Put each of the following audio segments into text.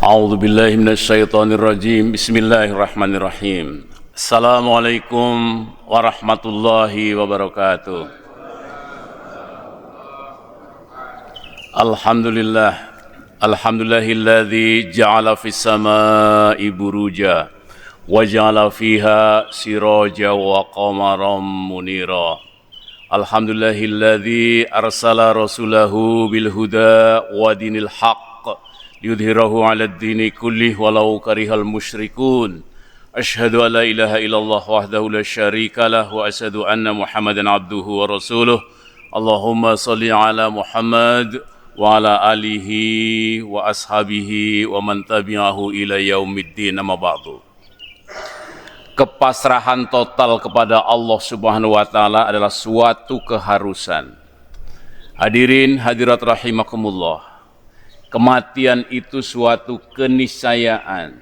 A'udzu billahi minasyaitonir rajim. Bismillahirrahmanirrahim. Assalamualaikum warahmatullahi wabarakatuh. Alhamdulillahilladzi ja'ala fis samaa'i buruja wa ja'ala fiha siraja wa qamaran munira. Alhamdulillahilladzi arsala rasulahu bil huda wa dinil haqq yudhirahu ala ad-dini kullih walau karihal musyrikun. Asyhadu an la ilaha illallah wahdahu la syarika lah wa asyhadu anna Muhammadan abduhu wa rasuluh. Allahumma shalli ala Muhammad wa ala alihi wa ashabihi wa man tabi'ahu ila yaumiddin. Amma ba'du. Kepasrahan total kepada Allah Subhanahu wa taala adalah suatu keharusan. Hadirin hadirat rahimakumullah. Kematian itu suatu keniscayaan.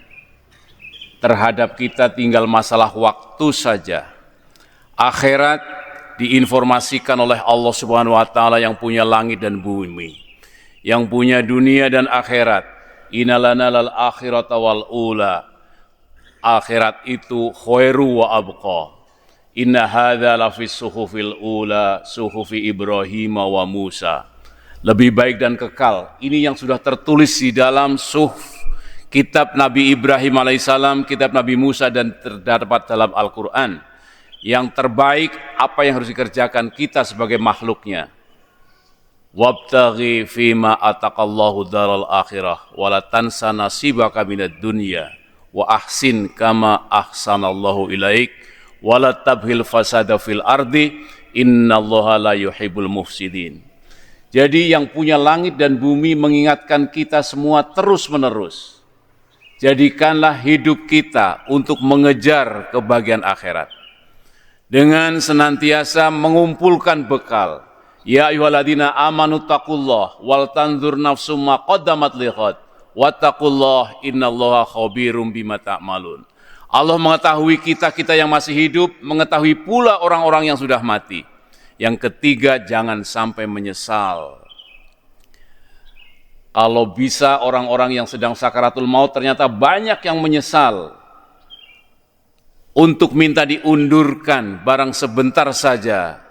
Terhadap kita tinggal masalah waktu saja. Akhirat diinformasikan oleh Allah Subhanahu wa taala yang punya langit dan bumi, yang punya dunia dan akhirat. Innalana lal akhirata wal ula. Akhirat itu khairu wa abqa. Inna hadza lafis suhufil ula, suhufi Ibrahim wa Musa. Lebih baik dan kekal. Ini yang sudah tertulis di dalam suhuf kitab Nabi Ibrahim alaihissalam, kitab Nabi Musa, dan terdapat dalam Al-Quran. Yang terbaik apa yang harus dikerjakan kita sebagai makhluknya. Wabtaghi fima ataqallahu daral akhirah wala tansa nasibaka minad dunya wa ahsin kama ahsanallahu ilaik wala tabhil fasada fil ardi innallaha la yuhibbul mufsidin. Jadi yang punya langit dan bumi mengingatkan kita semua terus-menerus. Jadikanlah hidup kita untuk mengejar kebahagiaan akhirat. Dengan senantiasa mengumpulkan bekal. Ya ayyuhalladzina amanu taqullah wal tanzur nafsum ma qaddamat lighad wattaqullah innallaha khabirum bima ta'malun. Allah mengetahui kita yang masih hidup, mengetahui pula orang-orang yang sudah mati. Yang ketiga, jangan sampai menyesal. Kalau bisa orang-orang yang sedang sakaratul maut ternyata banyak yang menyesal. Untuk minta diundurkan barang sebentar saja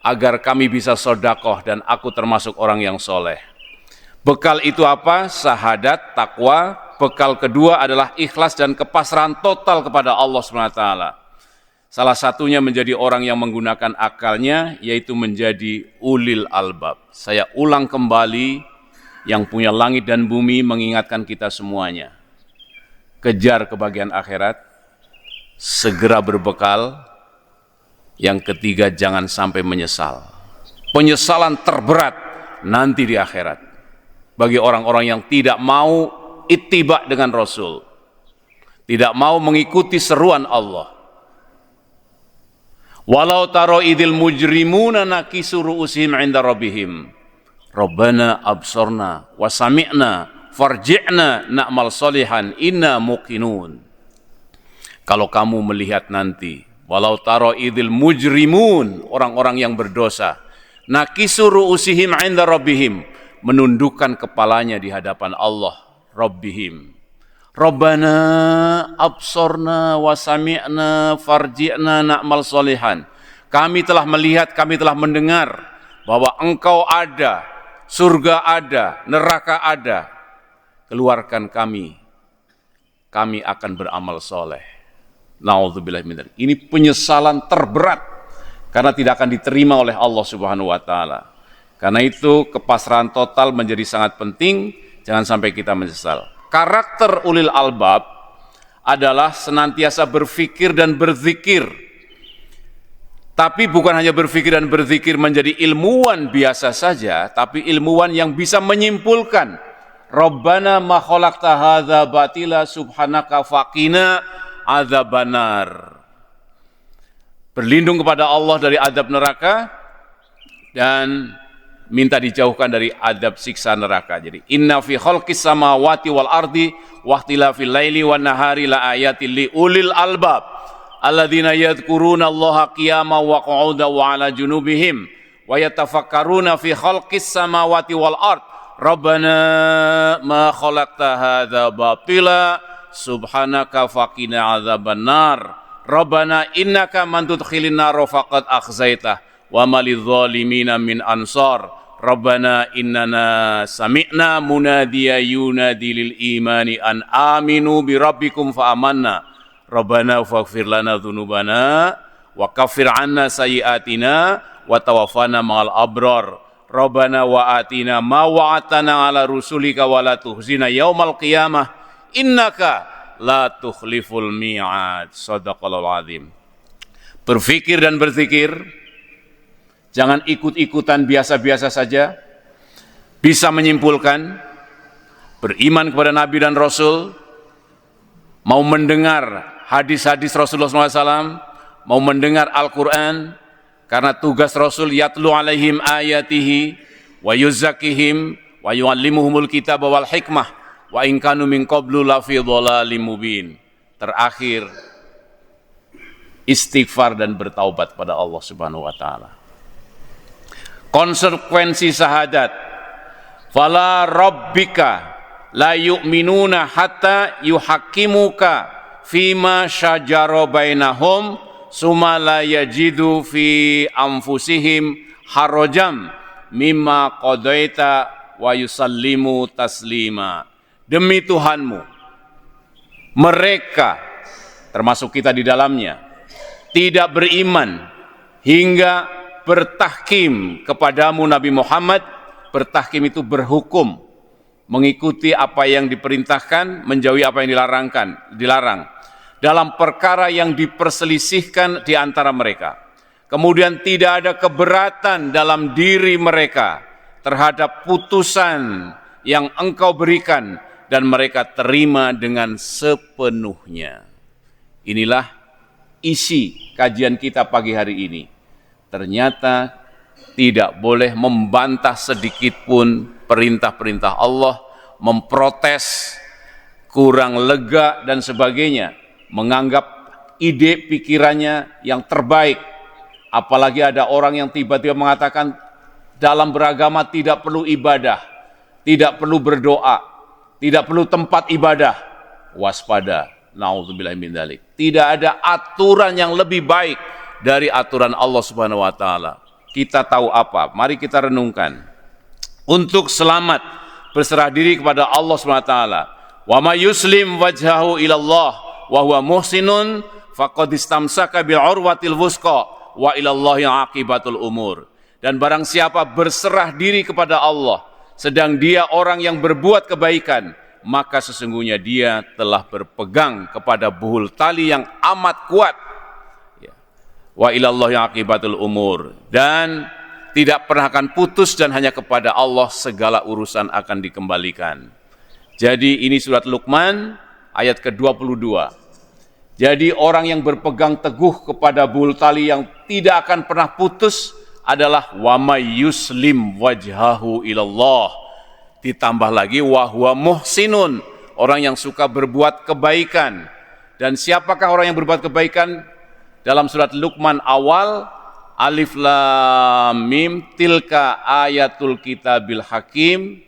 agar kami bisa sedekah dan aku termasuk orang yang soleh. Bekal itu apa? Syahadat, takwa. Bekal kedua adalah ikhlas dan kepasrahan total kepada Allah SWT. Salah satunya menjadi orang yang menggunakan akalnya, yaitu menjadi ulil albab. Saya ulang kembali, yang punya langit dan bumi mengingatkan kita semuanya. Kejar kebahagiaan akhirat, segera berbekal. Yang ketiga, jangan sampai menyesal. Penyesalan terberat nanti di akhirat. Bagi orang-orang yang tidak mau ittiba dengan Rasul. Tidak mau mengikuti seruan Allah. Walau taro idil mujrimuna nakisu ru'usihim 'inda rabbihim. Rabbana absorna wa sami'na farji'na na'mal solihan inna muqinun. Kalau kamu melihat nanti, walau taro idil mujrimun, orang-orang yang berdosa, nakisu ru'usihim 'inda rabbihim, menundukkan kepalanya di hadapan Allah Rabbihim. Rabbana absorna wa sami'na farji'na na'mal solihan. Kami telah melihat, kami telah mendengar bahwa Engkau ada, surga ada, neraka ada. Keluarkan kami akan beramal soleh. Na'udzubillah min dzalik. Ini penyesalan terberat karena tidak akan diterima oleh Allah Subhanahu wa taala. Karena itu kepasrahan total menjadi sangat penting, jangan sampai kita menyesal. Karakter ulil albab adalah senantiasa berfikir dan berzikir. Tapi bukan hanya berfikir dan berzikir menjadi ilmuwan biasa saja, tapi ilmuwan yang bisa menyimpulkan. Rabbana ma khalaqta hadza batila subhanaka faqina adzabannar. Berlindung kepada Allah dari azab neraka dan minta dijauhkan dari adab siksa neraka. Jadi inna fi khalqis samawati wal ardi wa ikhtilafil laili wan nahari la ayatil li ulil albab alladzina yadhkuruna Allaha qiyaman wa qu'udan wa 'ala junubihim wa yatafakkaruna fi khalqis samawati wal ard Rabbana ma khalaqta hadza batila subhanaka faqina adzabannar. Rabbana innaka man tudkhilin nar faqad akhzaitah wa malidz zalimina min ansar. Rabbana innana sami'na munadiya yunadi lil imani an aminu bi rabbikum fa amanna. Rabbana faghfir lana dzunubana wa kaffir 'anna sayyi'atina wa tawaffana ma'al abrar. Rabbana wa atina ma wa'atana 'ala rusulika wa la tuhzina yaumal qiyamah innaka la tukhliful mi'ad. Shadaqallahul azim. Berfikir dan berzikir, jangan ikut-ikutan biasa-biasa saja. Bisa menyimpulkan beriman kepada Nabi dan Rasul, mau mendengar hadis-hadis Rasulullah SAW, mau mendengar Al-Quran, karena tugas Rasul yatlu alaihim ayatihi wa yuzakkihim wa yuallimuhumul kitab wal hikmah wa in kanu min qablu lafi dhalalim mubin. Terakhir, istighfar dan bertaubat pada Allah Subhanahu wa taala. Konsekuensi syahadat, fala rabbika la yu'minuna hatta yuhaqqimuka fima syajara bainahum summa la yajidu fi anfusihim harajam mimma qadaita wa yusallimu taslima. Demi Tuhanmu, mereka, termasuk kita di dalamnya, tidak beriman hingga bertahkim kepadamu Nabi Muhammad. Bertahkim itu berhukum, mengikuti apa yang diperintahkan, menjauhi apa yang dilarang dalam perkara yang diperselisihkan di antara mereka. Kemudian tidak ada keberatan dalam diri mereka terhadap putusan yang engkau berikan dan mereka terima dengan sepenuhnya. Inilah isi kajian kita pagi hari ini. Ternyata tidak boleh membantah sedikit pun perintah-perintah Allah, memprotes, kurang lega dan sebagainya, menganggap ide pikirannya yang terbaik. Apalagi ada orang yang tiba-tiba mengatakan dalam beragama tidak perlu ibadah, tidak perlu berdoa, tidak perlu tempat ibadah. Waspada, na'udzubillahi min dzalik. Tidak ada aturan yang lebih baik dari aturan Allah Subhanahu wa taala. Kita tahu apa? Mari kita renungkan. Untuk selamat, berserah diri kepada Allah Subhanahu wa taala. Wa may yuslim wajhahu ilallah wa huwa muhsinun faqad istamsaka bil urwatil wusqa wa ilallahi aqibatul umur. Dan barang siapa berserah diri kepada Allah sedang dia orang yang berbuat kebaikan, maka sesungguhnya dia telah berpegang kepada buhul tali yang amat kuat. Wa ilallahi aqibatul umur, dan tidak pernah akan putus dan hanya kepada Allah segala urusan akan dikembalikan. Jadi ini surat Luqman ayat ke-22. Jadi orang yang berpegang teguh kepada buhul tali yang tidak akan pernah putus adalah wa may yuslim wajhahu ilallah. Ditambah lagi wa huwa muhsinun, orang yang suka berbuat kebaikan. Dan siapakah orang yang berbuat kebaikan? Dalam surat Luqman awal, alif lam mim tilka ayatul kitabil hakim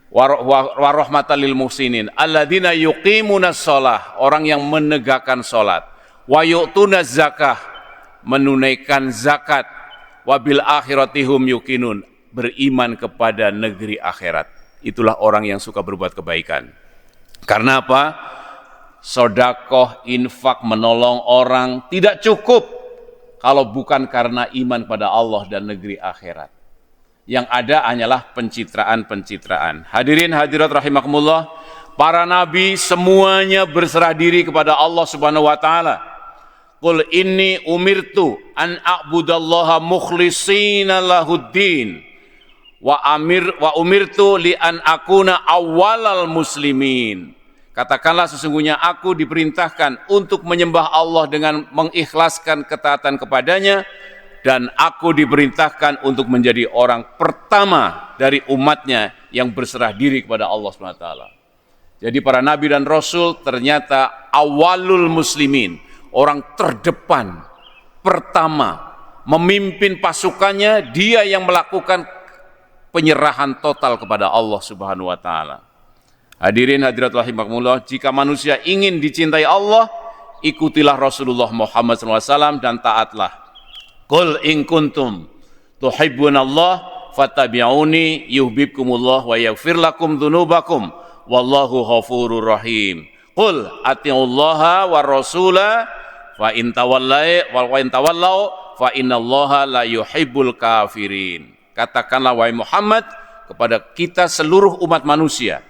wa rahmatal lil muhsinin alladzina yuqimunas shalah, orang yang menegakkan salat, wa yu'tunaz zakah, menunaikan zakat, wa bil akhirati hum yuqinun, beriman kepada negeri akhirat. Itulah orang yang suka berbuat kebaikan. Karena apa? Sedekah, infak, menolong orang tidak cukup kalau bukan karena iman pada Allah dan negeri akhirat. Yang ada hanyalah pencitraan-pencitraan. Hadirin hadirat rahimakumullah, para nabi semuanya berserah diri kepada Allah Subhanahu wa taala. Qul inni umirtu an a'budallaha mukhlishina lahuddin wa umirtu li an akuna awwalal muslimin. Katakanlah sesungguhnya aku diperintahkan untuk menyembah Allah dengan mengikhlaskan ketaatan kepadanya, dan aku diperintahkan untuk menjadi orang pertama dari umatnya yang berserah diri kepada Allah SWT. Jadi para nabi dan rasul ternyata awalul muslimin, orang terdepan, pertama, memimpin pasukannya, dia yang melakukan penyerahan total kepada Allah Subhanahu wa taala. Hadirin hadirat rahimakumullah, jika manusia ingin dicintai Allah, ikutilah Rasulullah Muhammad SAW dan taatlah. Qul in kuntum tuhibbunallah fattabi'uni yuhibbukumullah wa yaghfir lakum dzunubakum wallahu ghafurur rahim. Qul atiullaha war rasula wa in tawallau fa innallaha la yuhibbul kafirin. Katakanlah wahai Muhammad kepada kita seluruh umat manusia,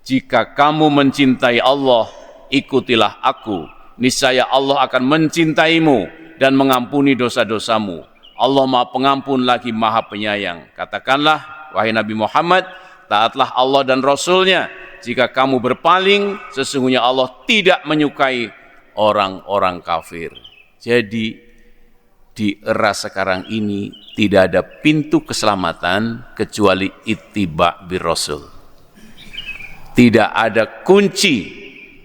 jika kamu mencintai Allah, ikutilah aku. Niscaya Allah akan mencintaimu dan mengampuni dosa-dosamu. Allah Maha Pengampun lagi Maha Penyayang. Katakanlah wahai Nabi Muhammad, taatlah Allah dan Rasul-Nya. Jika kamu berpaling, sesungguhnya Allah tidak menyukai orang-orang kafir. Jadi di era sekarang ini tidak ada pintu keselamatan kecuali ittiba bir Rasul. Tidak ada kunci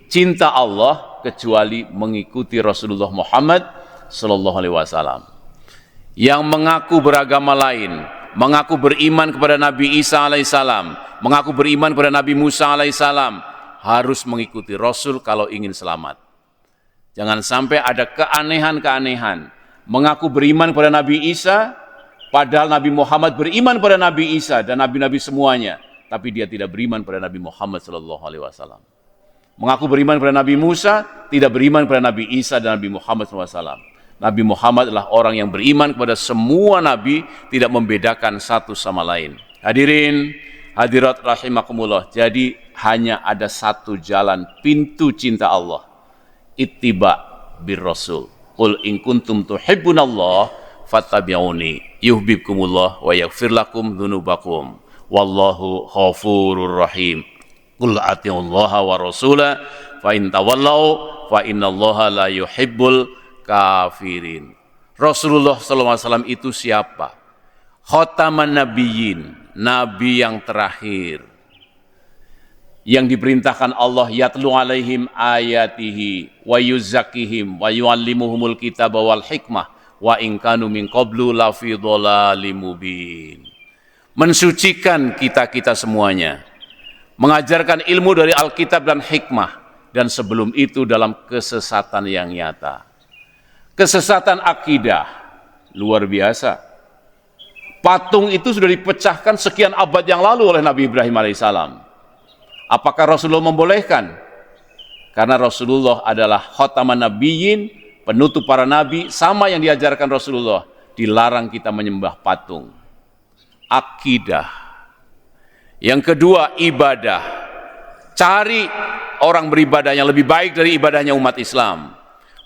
cinta Allah kecuali mengikuti Rasulullah Muhammad sallallahu alaihi wasallam. Yang mengaku beragama lain, mengaku beriman kepada Nabi Isa alaihissalam, mengaku beriman kepada Nabi Musa alaihissalam, harus mengikuti Rasul kalau ingin selamat. Jangan sampai ada keanehan-keanehan. Mengaku beriman kepada Nabi Isa, padahal Nabi Muhammad beriman kepada Nabi Isa dan nabi-nabi semuanya, tapi dia tidak beriman kepada Nabi Muhammad sallallahu alaihi wasallam. Mengaku beriman kepada Nabi Musa, tidak beriman kepada Nabi Isa dan Nabi Muhammad sallallahu alaihi wasallam. Nabi Muhammad adalah orang yang beriman kepada semua nabi, tidak membedakan satu sama lain. Hadirin, hadirat rahimakumullah. Jadi hanya ada satu jalan pintu cinta Allah, ittiba bir Rasul. Qul in kuntum tuhibbunallah fattabi'uni yuhibbukumullah wa yaghfir lakum dzunubakum wallahu ghafurur rahim. Qul atiullaha wa rasula fa in tawallau fa innallaha la yuhibbul kafirin. Rasulullah sallallahu alaihi wasallam itu siapa? Khataman nabiyyin, nabi yang terakhir, yang diperintahkan Allah yatlu alaihim ayatihi wa yuzakkihim wa yuallimuhumul kitaba wal hikmah wa in kanu min qablu lafi dhalalim mubin. Mensucikan kita-kita semuanya, mengajarkan ilmu dari Alkitab dan hikmah, dan sebelum itu dalam kesesatan yang nyata. Kesesatan akidah luar biasa. Patung itu sudah dipecahkan sekian abad yang lalu oleh Nabi Ibrahim alaihissalam. Apakah Rasulullah membolehkan? Karena Rasulullah adalah khataman nabiyyin, penutup para nabi, sama yang diajarkan Rasulullah. Dilarang kita menyembah patung. Akidah. Yang kedua, ibadah. Cari orang beribadah yang lebih baik dari ibadahnya umat Islam.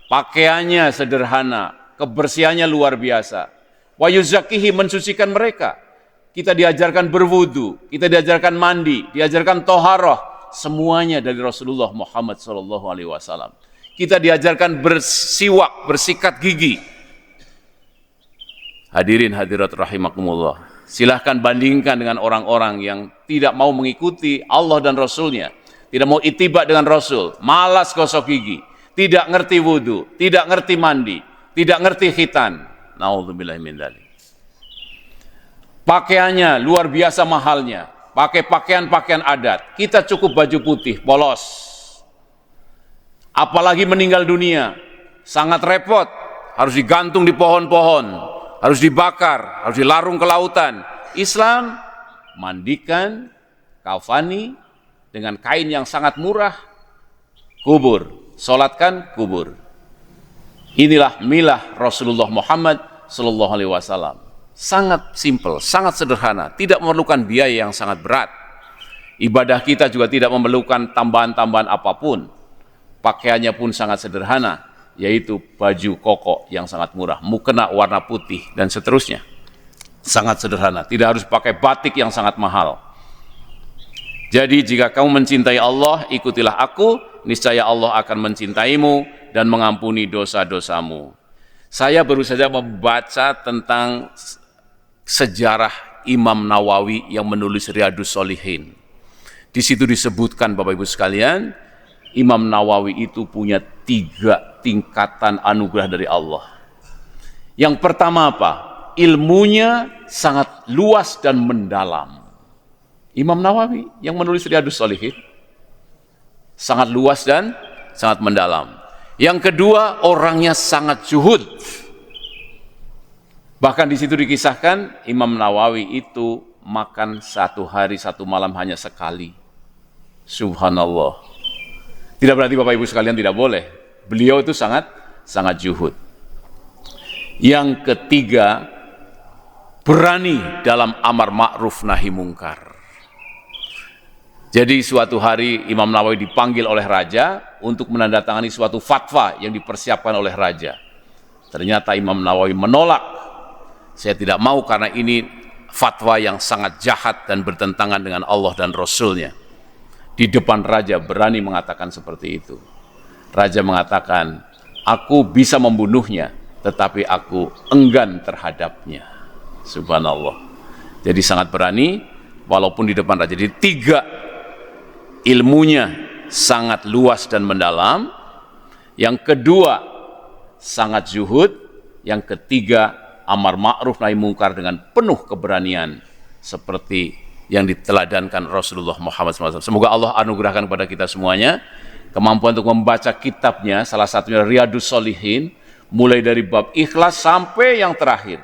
Pakaiannya sederhana, kebersihannya luar biasa. Wa yuzakihi, mensucikan mereka. Kita diajarkan berwudu, kita diajarkan mandi, diajarkan toharoh, semuanya dari Rasulullah Muhammad SAW. Kita diajarkan bersiwak, bersikat gigi. Hadirin hadirat rahimakumullah. Silahkan bandingkan dengan orang-orang yang tidak mau mengikuti Allah dan Rasulnya, tidak mau ittiba dengan Rasul, malas gosok gigi, tidak ngerti wudu, tidak ngerti mandi, tidak ngerti khitan. Na'udzubillahi min dzalik. Pakaiannya luar biasa mahalnya, pakai pakaian-pakaian adat. Kita cukup baju putih, polos. Apalagi meninggal dunia, sangat repot. Harus digantung di pohon-pohon, harus dibakar, harus dilarung ke lautan. Islam, mandikan, kafani, dengan kain yang sangat murah, kubur, solatkan, kubur. Inilah milah Rasulullah Muhammad sallallahu alaihi wasallam. Sangat simpel, sangat sederhana, tidak memerlukan biaya yang sangat berat. Ibadah kita juga tidak memerlukan tambahan-tambahan apapun. Pakaiannya pun sangat sederhana, yaitu baju koko yang sangat murah, mukena warna putih, dan seterusnya. Sangat sederhana, tidak harus pakai batik yang sangat mahal. Jadi jika kamu mencintai Allah, ikutilah aku, niscaya Allah akan mencintaimu dan mengampuni dosa-dosamu. Saya baru saja membaca tentang sejarah Imam Nawawi yang menulis Riyadhus Shalihin. Di situ disebutkan, Bapak Ibu sekalian, Imam Nawawi itu punya 3 tingkatan anugerah dari Allah. Yang pertama apa? ilmunya sangat luas dan mendalam. Imam Nawawi yang menulis Riyadhus Shalihin sangat luas dan sangat mendalam. Yang kedua, orangnya sangat zuhud. Bahkan di situ dikisahkan Imam Nawawi itu makan satu hari satu malam hanya sekali. Subhanallah. Tidak berarti Bapak Ibu sekalian tidak boleh. Beliau itu sangat zuhud. Yang ketiga, berani dalam amar ma'ruf nahi mungkar. Jadi suatu hari Imam Nawawi dipanggil oleh raja untuk menandatangani suatu fatwa yang dipersiapkan oleh raja. Ternyata Imam Nawawi menolak. Saya tidak mau karena ini fatwa yang sangat jahat dan bertentangan dengan Allah dan Rasul-Nya. Di depan raja berani mengatakan seperti itu. Raja mengatakan, aku bisa membunuhnya, tetapi aku enggan terhadapnya. Subhanallah. Jadi sangat berani, walaupun di depan raja. Jadi tiga, ilmunya sangat luas dan mendalam. Yang kedua, sangat zuhud. Yang ketiga, amar ma'ruf nahi mungkar dengan penuh keberanian. Seperti yang diteladankan Rasulullah Muhammad SAW. Semoga Allah anugerahkan kepada kita semuanya kemampuan untuk membaca kitabnya, salah satunya Riyadhus Shalihin, mulai dari bab ikhlas sampai yang terakhir.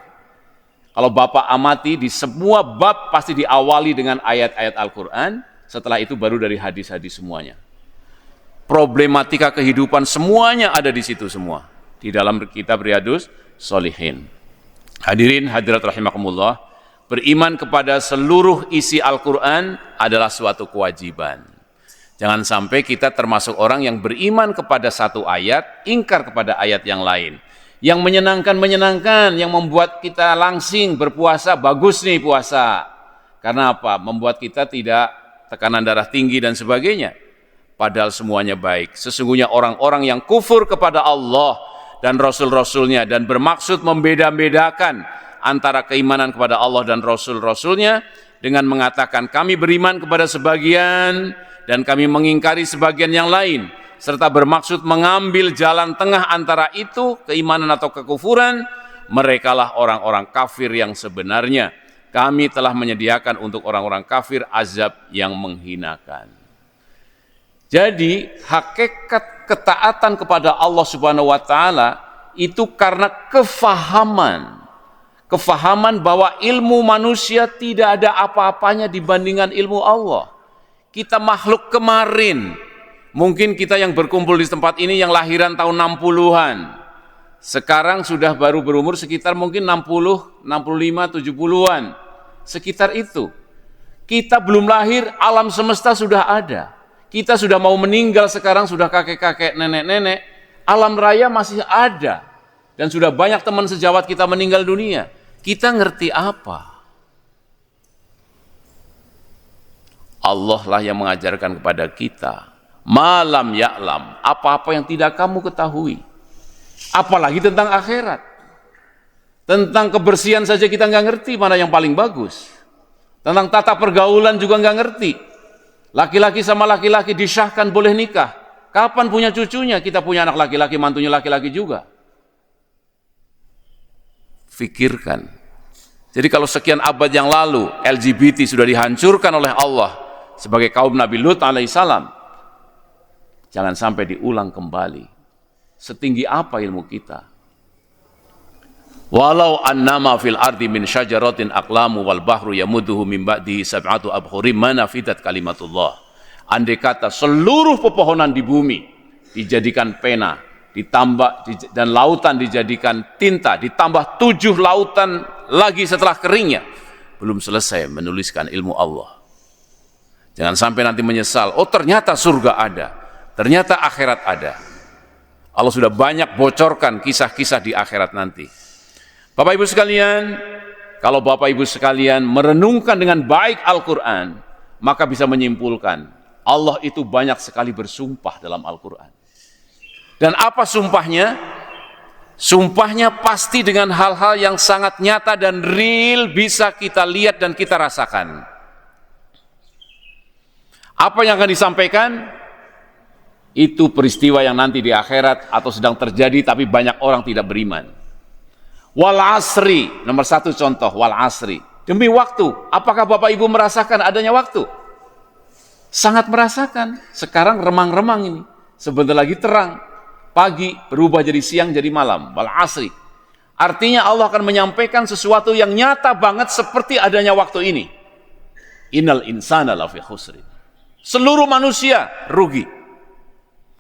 Kalau Bapak amati, di semua bab pasti diawali dengan ayat-ayat Al-Quran, setelah itu baru dari hadis-hadis semuanya. Problematika kehidupan semuanya ada di situ semua, di dalam kitab Riyadhus Shalihin. Hadirin hadirat rahimakumullah, beriman kepada seluruh isi Al-Quran adalah suatu kewajiban. Jangan sampai kita termasuk orang yang beriman kepada satu ayat, ingkar kepada ayat yang lain. Yang menyenangkan, yang membuat kita langsing berpuasa, bagus nih puasa. Karena apa? Membuat kita tidak tekanan darah tinggi dan sebagainya. Padahal semuanya baik. Sesungguhnya orang-orang yang kufur kepada Allah dan Rasul-Rasulnya dan bermaksud membeda-bedakan antara keimanan kepada Allah dan Rasul-Rasulnya dengan mengatakan kami beriman kepada sebagian dan kami mengingkari sebagian yang lain, serta bermaksud mengambil jalan tengah antara itu, keimanan atau kekufuran, merekalah orang-orang kafir yang sebenarnya. Kami telah menyediakan untuk orang-orang kafir azab yang menghinakan. Jadi hakikat ketaatan kepada Allah Subhanahu wa taala itu karena kefahaman bahwa ilmu manusia tidak ada apa-apanya dibandingkan ilmu Allah. Kita makhluk kemarin, mungkin kita yang berkumpul di tempat ini yang lahiran tahun 60-an, sekarang sudah baru berumur sekitar mungkin 60, 65, 70-an, sekitar itu. Kita belum lahir, alam semesta sudah ada. Kita sudah mau meninggal sekarang, sudah kakek-kakek, nenek-nenek, alam raya masih ada. Dan sudah banyak teman sejawat kita meninggal dunia. Kita ngerti apa? Allah lah yang mengajarkan kepada kita. Malam ya'lam, apa-apa yang tidak kamu ketahui. Apalagi tentang akhirat. Tentang kebersihan saja kita nggak ngerti mana yang paling bagus. Tentang tata pergaulan juga nggak ngerti. Laki-laki sama laki-laki disahkan boleh nikah. Kapan punya cucunya? Kita punya anak laki-laki, mantunya laki-laki juga. Fikirkan. Jadi kalau sekian abad yang lalu LGBT sudah dihancurkan oleh Allah sebagai kaum Nabi Lut alaihissalam, jangan sampai diulang kembali. Setinggi apa ilmu kita? Walau annama fil ardi min syajaratin aqlamu wal bahru yamudduhu min ba'dihi sab'atu abhurim ma nafidat kalimatullah. Andai kata seluruh pepohonan di bumi dijadikan pena, ditambah dan lautan dijadikan tinta, ditambah 7 lautan lagi setelah keringnya, belum selesai menuliskan ilmu Allah. Jangan sampai nanti menyesal, oh ternyata surga ada, ternyata akhirat ada. Allah sudah banyak bocorkan kisah-kisah di akhirat nanti. Bapak Ibu sekalian, kalau Bapak Ibu sekalian merenungkan dengan baik Al-Quran, maka bisa menyimpulkan Allah itu banyak sekali bersumpah dalam Al-Quran. Dan apa sumpahnya? Sumpahnya pasti dengan hal-hal yang sangat nyata dan real, bisa kita lihat dan kita rasakan. Apa yang akan disampaikan? Itu peristiwa yang nanti di akhirat atau sedang terjadi tapi banyak orang tidak beriman. Wal asri, nomor satu contoh, wal asri. Demi waktu, apakah Bapak Ibu merasakan adanya waktu? Sangat merasakan. Sekarang remang-remang ini. Sebentar lagi terang. Pagi berubah jadi siang, jadi malam. Wal asri. Artinya Allah akan menyampaikan sesuatu yang nyata banget seperti adanya waktu ini. Innal insana lafi khusri. Seluruh manusia rugi.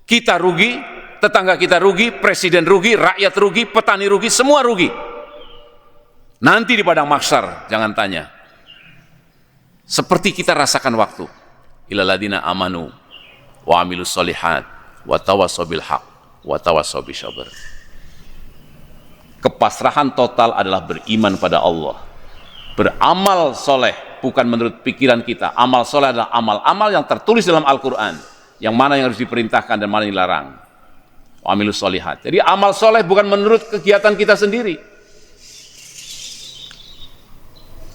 Kita rugi, tetangga kita rugi, presiden rugi, rakyat rugi, petani rugi, semua rugi. Nanti di padang mahsyar, jangan tanya. Seperti kita rasakan waktu. Ilal ladina amanu wa amilus solihat wa tawassaw bil haq wa tawassaw bis sabr. Kepasrahan total adalah beriman pada Allah. Beramal soleh, bukan menurut pikiran kita. Amal soleh adalah amal-amal yang tertulis dalam Al-Quran. Yang mana yang harus diperintahkan dan mana yang dilarang. Wa amilus solihat. Jadi amal soleh bukan menurut kegiatan kita sendiri.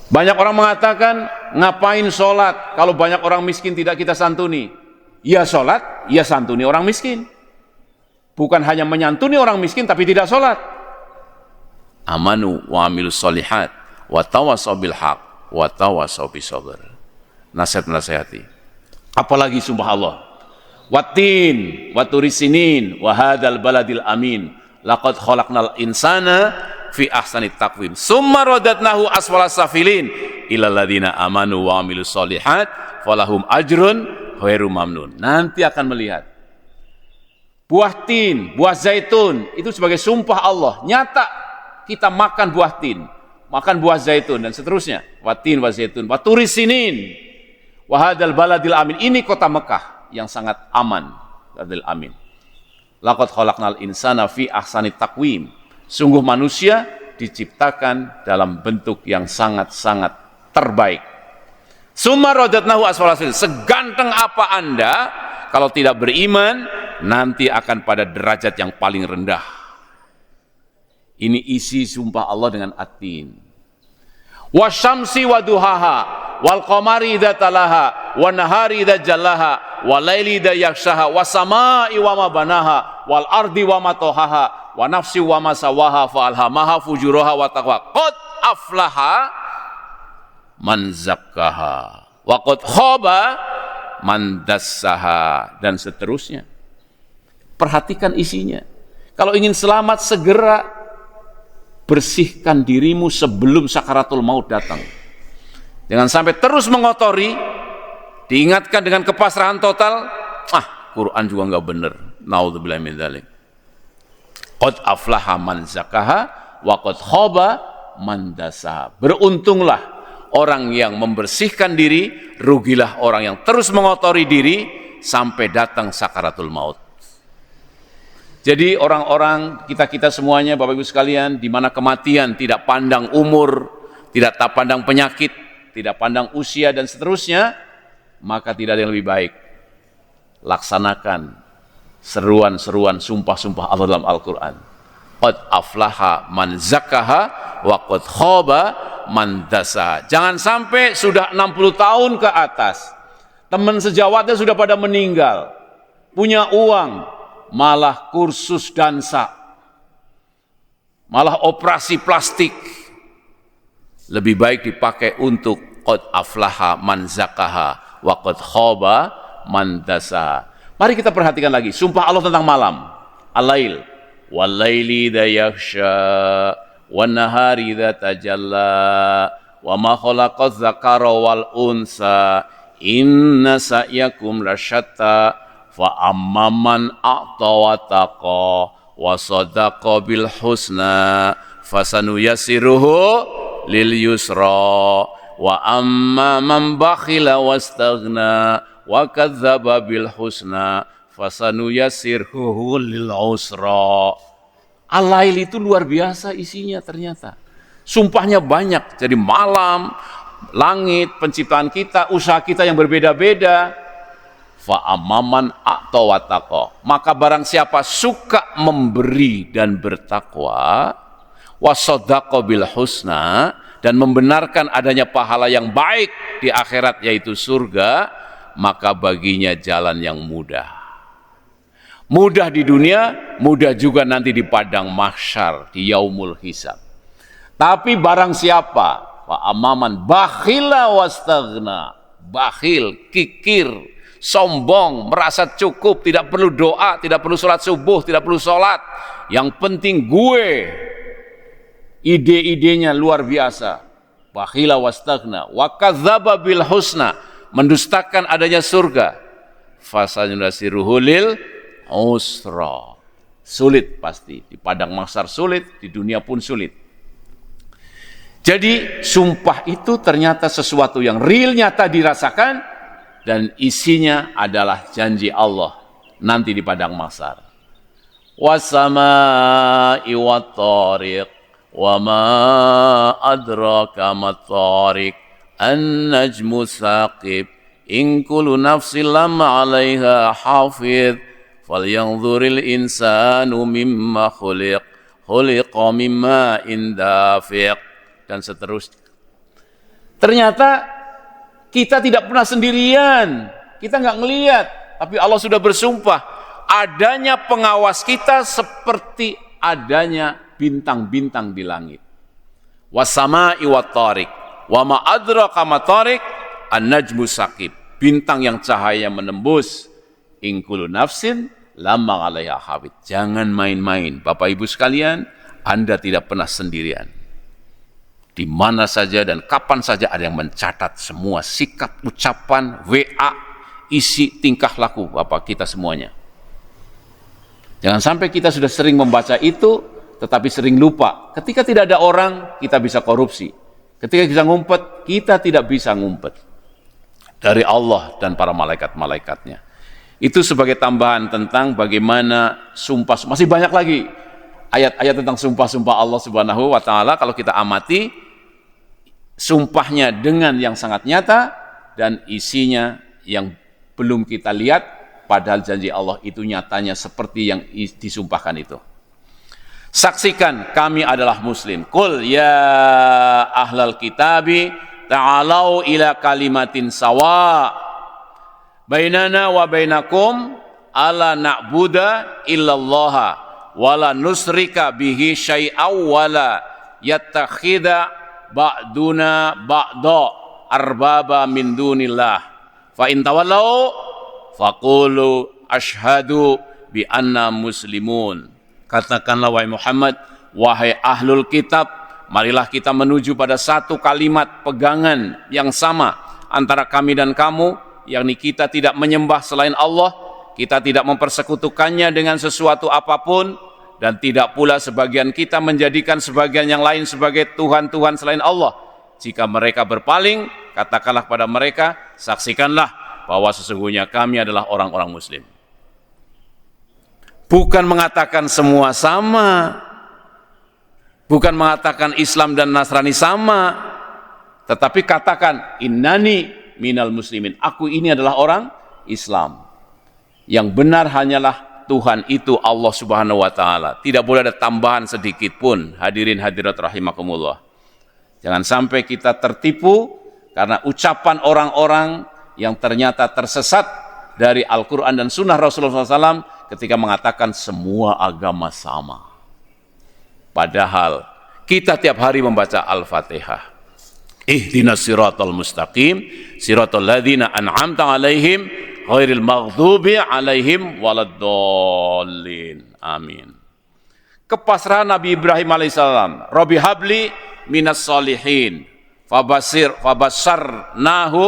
Banyak orang mengatakan, ngapain sholat kalau banyak orang miskin tidak kita santuni? Ya sholat, ya santuni orang miskin. Bukan hanya menyantuni orang miskin tapi tidak sholat. Amanu wa amilus solihat wa tawassaw bil haq wa tawassaw bis sabr. Nasihat-nasihati. Apalagi sumpah Allah. Wattin wa turisinin wa hadzal baladil amin. Laqad khalaqnal insana fi ahsani taqwim summa radatnahu asfala safilin ilal ladina amanu wa amilus solihat falahum ajrun ghairu mamnun. Nanti akan melihat buah tin, buah zaitun itu sebagai sumpah Allah. Nyata kita makan buah tin, makan buah zaitun dan seterusnya. Watin wa zaitun wa turisinin wa hadzal baladil amin. Ini kota Mekah yang sangat aman, baladil amin. Laqad khalaqnal insana fi ahsani taqwim. Sungguh manusia diciptakan dalam bentuk yang sangat-sangat terbaik. Summa radatnahu asfala safilin. Seganteng apa Anda, kalau tidak beriman, nanti akan pada derajat yang paling rendah. Ini isi sumpah Allah dengan at-tin. Wasyamsi wa duhaha, wal qamari idza talaha, wan nahari idza jallaha, wal laili idza yaghshaha, was samaa'i wa ma banaha, wal ardi wa ma tahaha, wa nafsi wa ma sawaha, fa alhamaha fujuraha wa taqwa. Qad aflaha man zakkaha, wa qad khaba man dassaha, dan seterusnya. Perhatikan isinya. Kalau ingin selamat, segera bersihkan dirimu sebelum sakaratul maut datang. Jangan sampai terus mengotori, diingatkan dengan kepasrahan total, Quran juga enggak benar. Naudzubillahi min dzalik. Qad aflaha man zakaha wa qad khaba man dasaha. Beruntunglah orang yang membersihkan diri, rugilah orang yang terus mengotori diri sampai datang sakaratul maut. Jadi orang-orang kita semuanya, Bapak Ibu sekalian, di mana kematian tidak pandang umur, tidak pandang penyakit, tidak pandang usia dan seterusnya, maka tidak ada yang lebih baik. Laksanakan seruan-seruan sumpah-sumpah Allah dalam Al-Quran. Qad aflaha man zakkaha wa qad khaba man dasaha. Jangan sampai sudah 60 tahun ke atas, teman sejawatnya sudah pada meninggal, punya uang, malah kursus dansa, malah operasi plastik. Lebih baik dipakai untuk qad aflaha man zakkaha wa qad khaba man dasaha. Mari kita perhatikan lagi sumpah Allah tentang malam. Al-lail wal laili idza yaghsha wan nahari idza tajalla wa ma khalaqaz zakara wal unsa inna sa'yakum lasyatta fa amman a'ta wa taqa wa sadaqa bil husna fasanuyassiruhu lil yusra wa amma man bakhila wastaghna wa kadzdzaba bil husna fasanuyassirhu lil usra. Al-lail itu luar biasa isinya ternyata. Sumpahnya banyak. Jadi malam, langit, penciptaan kita, usaha kita yang berbeda-beda. Fa amman a'ta wa taqa. Maka barang siapa suka memberi dan bertakwa, wa shadaqa bil husna, dan membenarkan adanya pahala yang baik di akhirat yaitu surga, maka baginya jalan yang mudah. Mudah di dunia, mudah juga nanti di padang mahsyar, di yaumul hisab. Tapi barang siapa wa amaman bakhila wastaghna, bakhil, kikir, sombong, merasa cukup, tidak perlu doa, tidak perlu sholat subuh, tidak perlu sholat, yang penting gue, ide-idenya luar biasa, bakhila wastaghna wa kadzdzaba bil husna, mendustakan adanya surga, fasanasiruhu lil usra, sulit pasti, di padang mahsyar sulit, di dunia pun sulit. Jadi sumpah itu ternyata sesuatu yang real, nyata dirasakan, dan isinya adalah janji Allah nanti di padang mahsyar. Wasama'i wattariq wama adraka mattariq an-najmu saqib in kullu nafsin lamma 'alaiha hafidh falyanzuril insanu mimma khuliqa mimma indafiq, dan seterusnya. Ternyata kita tidak pernah sendirian, kita nggak ngelihat, tapi Allah sudah bersumpah adanya pengawas kita seperti adanya bintang-bintang di langit. Wasama'i wattariq wama adraka mattariq an-najmu saqib, bintang yang cahaya menembus, in kullu nafsin lamma 'alaiha hafidh. Jangan main-main Bapak Ibu sekalian, Anda tidak pernah sendirian. Di mana saja dan kapan saja ada yang mencatat semua sikap, ucapan, WA, isi, tingkah laku Bapak kita semuanya. Jangan sampai kita sudah sering membaca itu, tetapi sering lupa. Ketika tidak ada orang, kita bisa korupsi. Ketika kita ngumpet, kita tidak bisa ngumpet dari Allah dan para malaikat-malaikatnya. Itu sebagai tambahan tentang bagaimana sumpah. Masih banyak lagi ayat-ayat tentang sumpah-sumpah Allah Subhanahu wa Ta'ala. Kalau kita amati sumpahnya dengan yang sangat nyata dan isinya yang belum kita lihat, padahal janji Allah itu nyatanya seperti yang disumpahkan itu. Saksikan kami adalah muslim. Qul ya ahlal kitabi ta'alau ila kalimatin sawa bainana wa bainakum alla na'buda illallaha wala nusrika bihi syai'aw wala yattakhidha ba'duna ba'da arbaba min dunillah fa in tawallau faqulu asyhadu bi anna muslimun. Katakanlah wahai Muhammad, wahai ahlul kitab, marilah kita menuju pada satu kalimat pegangan yang sama antara kami dan kamu, yakni kita tidak menyembah selain Allah, kita tidak mempersekutukannya dengan sesuatu apapun, dan tidak pula sebagian kita menjadikan sebagian yang lain sebagai Tuhan-Tuhan selain Allah. Jika mereka berpaling, katakanlah pada mereka, saksikanlah bahwa sesungguhnya kami adalah orang-orang muslim. Bukan mengatakan semua sama, bukan mengatakan Islam dan Nasrani sama, tetapi katakan innani minal muslimin, aku ini adalah orang Islam. Yang benar hanyalah Tuhan itu Allah Subhanahu wa Ta'ala. Tidak boleh ada tambahan sedikit pun. Hadirin hadirat rahimakumullah, jangan sampai kita tertipu karena ucapan orang-orang yang ternyata tersesat dari Al-Quran dan Sunnah Rasulullah SAW ketika mengatakan semua agama sama. Padahal kita tiap hari membaca Al-Fatihah. Ihdinas siratal mustaqim, siratal ladzina an'amta alaihim, ghairil maghdubi alaihim waladdallin. Amin. Kepasrahan Nabi Ibrahim alaihissalam, Rabbi habli minas solihin, fabassarnahu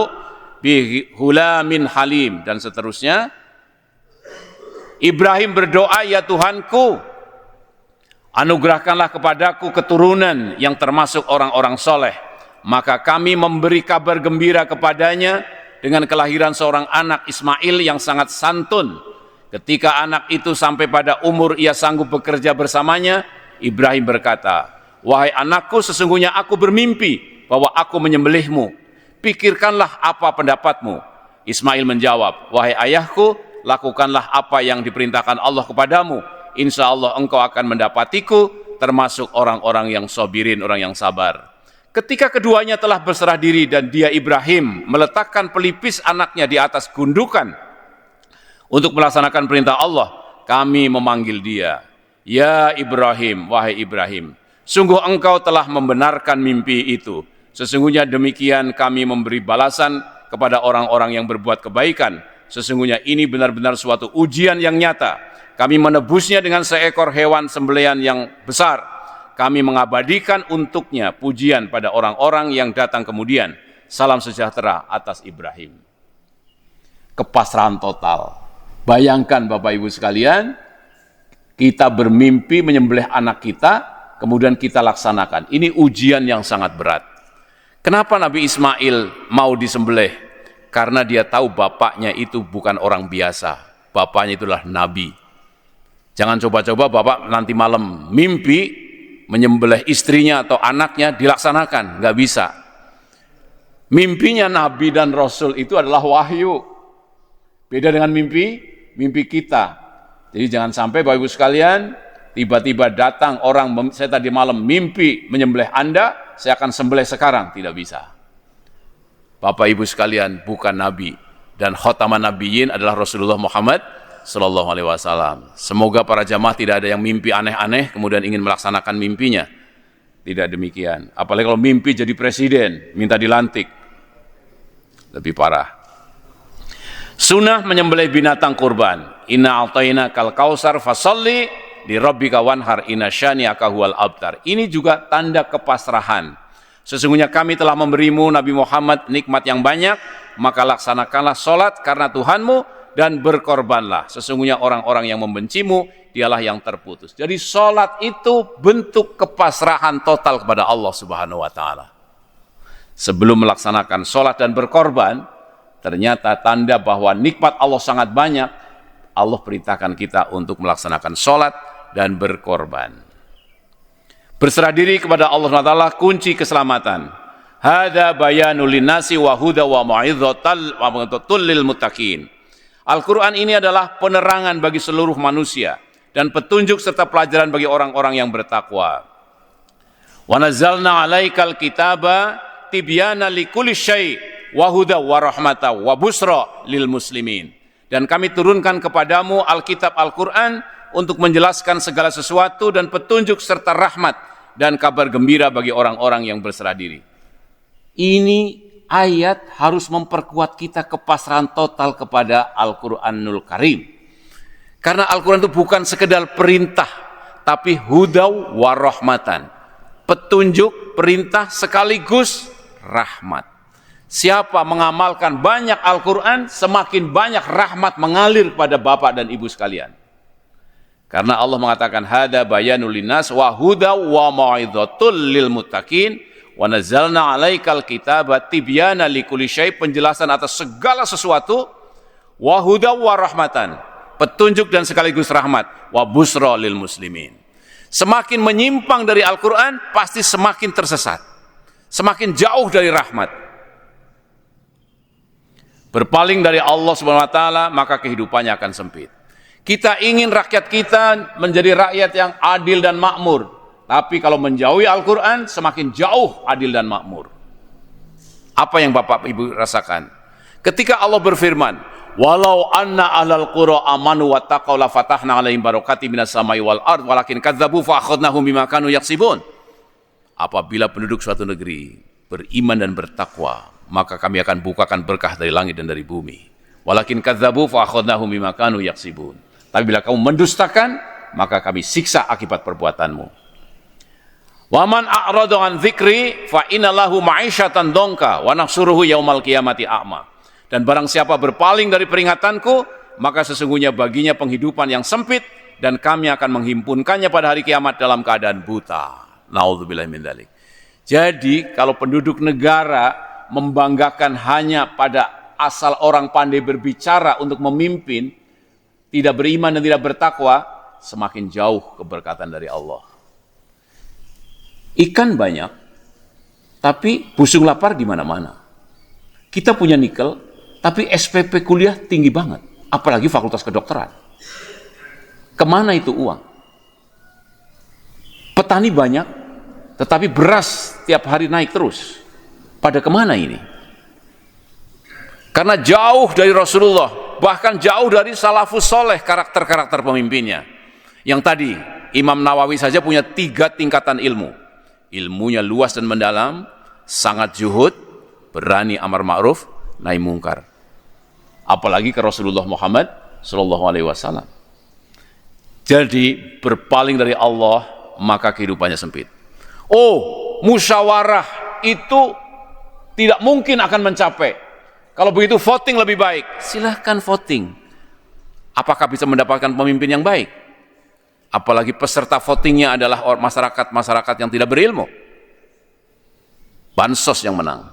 bihulamin halim, dan seterusnya. Ibrahim berdoa, ya Tuhanku, anugerahkanlah kepadaku keturunan yang termasuk orang-orang soleh. Maka kami memberi kabar gembira kepadanya dengan kelahiran seorang anak Ismail yang sangat santun. Ketika anak itu sampai pada umur ia sanggup bekerja bersamanya, Ibrahim berkata, wahai anakku, sesungguhnya aku bermimpi bahwa aku menyembelihmu. Pikirkanlah apa pendapatmu. Ismail menjawab, wahai ayahku, lakukanlah apa yang diperintahkan Allah kepadamu. Insya Allah engkau akan mendapatiku termasuk orang-orang yang sabirin, orang yang sabar. Ketika keduanya telah berserah diri dan dia Ibrahim meletakkan pelipis anaknya di atas gundukan untuk melaksanakan perintah Allah, kami memanggil dia, ya Ibrahim, wahai Ibrahim. Sungguh engkau telah membenarkan mimpi itu. Sesungguhnya demikian kami memberi balasan kepada orang-orang yang berbuat kebaikan. Sesungguhnya ini benar-benar suatu ujian yang nyata. Kami menebusnya dengan seekor hewan sembelihan yang besar. Kami mengabadikan untuknya pujian pada orang-orang yang datang kemudian. Salam sejahtera atas Ibrahim. Kepasrahan total. Bayangkan Bapak Ibu sekalian, kita bermimpi menyembelih anak kita, kemudian kita laksanakan. Ini ujian yang sangat berat. Kenapa Nabi Ismail mau disembelih? Karena dia tahu bapaknya itu bukan orang biasa. Bapaknya itulah Nabi. Jangan coba-coba Bapak nanti malam mimpi menyembelih istrinya atau anaknya, dilaksanakan. Nggak bisa. Mimpinya Nabi dan Rasul itu adalah wahyu. Beda dengan mimpi kita. Jadi jangan sampai Bapak Ibu sekalian, tiba-tiba datang orang, saya tadi malam mimpi menyembelih Anda, saya akan sembelih sekarang. Tidak bisa. Bapak Ibu sekalian, bukan Nabi. Dan khotaman Nabiyyin adalah Rasulullah Muhammad Sallallahu Alaihi Wasallam. Semoga para jamaah tidak ada yang mimpi aneh-aneh, kemudian ingin melaksanakan mimpinya. Tidak demikian. Apalagi kalau mimpi jadi presiden, minta dilantik. Lebih parah. Sunnah menyembelih binatang kurban. Inna a'tayna kal kausar fasalli di rabbika wanhar inna syani'aka huwal abtar. Ini juga tanda kepasrahan. Sesungguhnya kami telah memberimu Nabi Muhammad nikmat yang banyak, maka laksanakanlah salat karena Tuhanmu dan berkorbanlah. Sesungguhnya orang-orang yang membencimu dialah yang terputus. Jadi salat itu bentuk kepasrahan total kepada Allah Subhanahu wa taala. Sebelum melaksanakan salat dan berkorban, ternyata tanda bahwa nikmat Allah sangat banyak. Allah perintahkan kita untuk melaksanakan sholat dan berkorban. Berserah diri kepada Allah SWT kunci keselamatan. Hada bayanul linnasi wa huda wa mau'izatul lil muttaqin. Al-Quran ini adalah penerangan bagi seluruh manusia dan petunjuk serta pelajaran bagi orang-orang yang bertakwa. Wa nazzalna 'alaikal kitaba tibyana likulli syai' wa huda wa rahmata wa busra lil muslimin. Dan kami turunkan kepadamu Alkitab Al-Quran untuk menjelaskan segala sesuatu dan petunjuk serta rahmat dan kabar gembira bagi orang-orang yang berserah diri. Ini ayat harus memperkuat kita kepasrahan total kepada Al-Quranul Karim. Karena Al-Quran itu bukan sekedar perintah, tapi hudaw wa rahmatan. Petunjuk, perintah sekaligus rahmat. Siapa mengamalkan banyak Al-Quran, semakin banyak rahmat mengalir pada bapak dan ibu sekalian. Karena Allah mengatakan, hada bayanul linnas wa huda wa mau'izatul lil muttaqin wa nazzalna 'alaikal kitaba tibyana likulli syai', penjelasan atas segala sesuatu, wa huda wa rahmatan, petunjuk dan sekaligus rahmat, wa busra lil muslimin. Semakin menyimpang dari Al-Quran, pasti semakin tersesat, semakin jauh dari rahmat. Berpaling dari Allah Subhanahu wa taala, maka kehidupannya akan sempit. Kita ingin rakyat kita menjadi rakyat yang adil dan makmur. Tapi kalau menjauhi Al-Quran, semakin jauh adil dan makmur. Apa yang Bapak Ibu rasakan? Ketika Allah berfirman, walau anna ahlal qura amanu wattaqaw la fatahna 'alaihim barakatim minas samai wal ard walakin kadzdzabu fa akhadnahum bima kanu yaksibun. Apabila penduduk suatu negeri beriman dan bertakwa, maka kami akan bukakan berkah dari langit dan dari bumi. Walakin kadzdzabu fa akhadnahum bima kanu yaksibun. Tapi bila kamu mendustakan, maka kami siksa akibat perbuatanmu. Wa man a'rada an dzikri fa innalahu ma'isyatan dongka wa nahsuruhu yaumal qiyamati a'ma. Dan barang siapa berpaling dari peringatanku, maka sesungguhnya baginya penghidupan yang sempit dan kami akan menghimpunkannya pada hari kiamat dalam keadaan buta. Nauzubillahi min dzalik. Jadi kalau penduduk negara membanggakan hanya pada asal orang pandai berbicara untuk memimpin, tidak beriman dan tidak bertakwa, semakin jauh keberkatan dari Allah. Ikan banyak, tapi busung lapar di mana-mana. Kita punya nikel, tapi SPP kuliah tinggi banget, apalagi fakultas kedokteran. Kemana itu uang? Petani banyak, tetapi beras tiap hari naik terus. Pada kemana ini? Karena jauh dari Rasulullah, bahkan jauh dari salafus soleh, karakter-karakter pemimpinnya. Yang tadi, Imam Nawawi saja punya 3 tingkatan ilmu. Ilmunya luas dan mendalam, sangat zuhud, berani amar ma'ruf, nahi mungkar. Apalagi ke Rasulullah Muhammad sallallahu alaihi wasallam. Jadi berpaling dari Allah, maka kehidupannya sempit. Oh, musyawarah itu tidak mungkin akan mencapai. Kalau begitu voting lebih baik. Silahkan voting. Apakah bisa mendapatkan pemimpin yang baik? Apalagi peserta votingnya adalah masyarakat yang tidak berilmu. Bansos yang menang.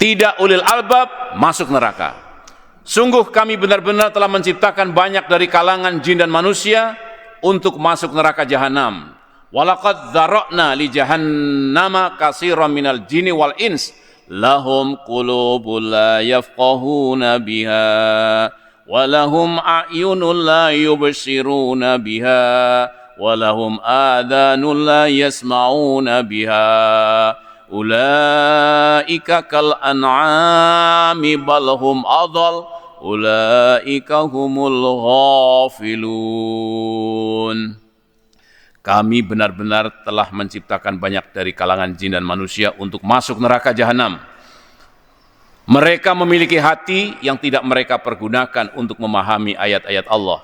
Tidak ulil albab masuk neraka. Sungguh kami benar-benar telah menciptakan banyak dari kalangan jin dan manusia untuk masuk neraka jahanam. Walaqad dzara'na li jahannama katsiran minal jinni wal ins lahum qulubun la yafqahuna biha wa lahum a'yunun la yubsiruna biha wa lahum adhanun la yasma'una biha ulaika kal an'ami bal hum adall ulaika humul ghafilun. Kami benar-benar telah menciptakan banyak dari kalangan jin dan manusia untuk masuk neraka jahanam. Mereka memiliki hati yang tidak mereka pergunakan untuk memahami ayat-ayat Allah.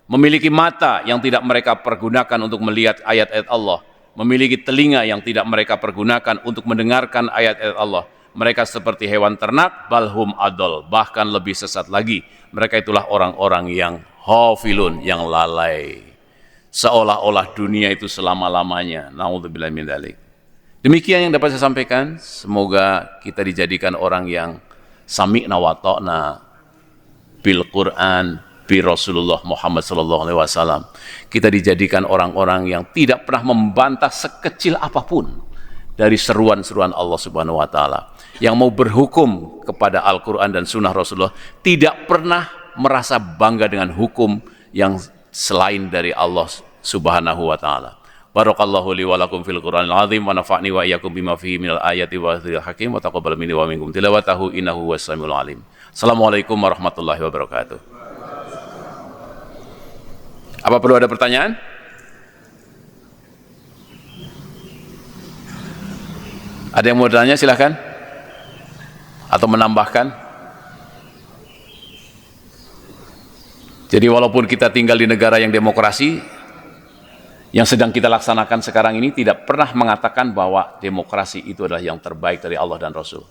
Memiliki mata yang tidak mereka pergunakan untuk melihat ayat-ayat Allah. Memiliki telinga yang tidak mereka pergunakan untuk mendengarkan ayat-ayat Allah. Mereka seperti hewan ternak, balhum adol, bahkan lebih sesat lagi. Mereka itulah orang-orang yang ghafilun, yang lalai. Seolah-olah dunia itu selama-lamanya. Na'udzubillah min dzalik. Demikian yang dapat saya sampaikan. Semoga kita dijadikan orang yang sami'na wa ta'na bil Quran, bi Rasulullah Muhammad sallallahu alaihi wasallam. Kita dijadikan orang-orang yang tidak pernah membantah sekecil apapun dari seruan-seruan Allah Subhanahu wa taala. Yang mau berhukum kepada Al-Qur'an dan sunnah Rasulullah tidak pernah merasa bangga dengan hukum yang selain dari Allah Subhanahu wa taala. Barakallahu li wa lakum fil Qur'anil azim wa nafa'ni wa iyyakum bima fihi minal ayati wa dhikril hakim wa taqabbal minni wa minkum tilawatahu innahu was-samiul alim. Assalamualaikum warahmatullahi wabarakatuh. Apa perlu ada pertanyaan? Ada yang mau bertanya silahkan. Atau menambahkan? Jadi walaupun kita tinggal di negara yang demokrasi, yang sedang kita laksanakan sekarang ini tidak pernah mengatakan bahwa demokrasi itu adalah yang terbaik dari Allah dan Rasul.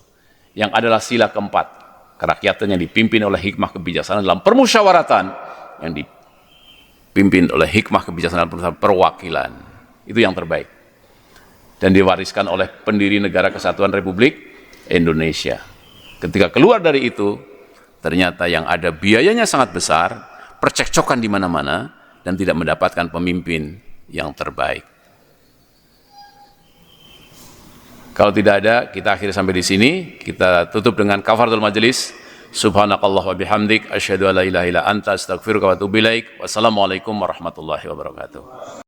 Yang adalah sila keempat, kerakyatan yang dipimpin oleh hikmah kebijaksanaan dalam permusyawaratan, yang dipimpin oleh hikmah kebijaksanaan dalam perwakilan. Itu yang terbaik. Dan diwariskan oleh pendiri Negara Kesatuan Republik Indonesia. Ketika keluar dari itu, ternyata yang ada biayanya sangat besar, percekcokan di mana-mana, dan tidak mendapatkan pemimpin yang terbaik. Kalau tidak ada, kita akhiri sampai di sini. Kita tutup dengan kafaratul majelis. Subhanakallah wa bihamdik, asyhadu an la ilaha illa anta, astaghfiruka wa atubu ilaik. Wassalamualaikum warahmatullahi wabarakatuh.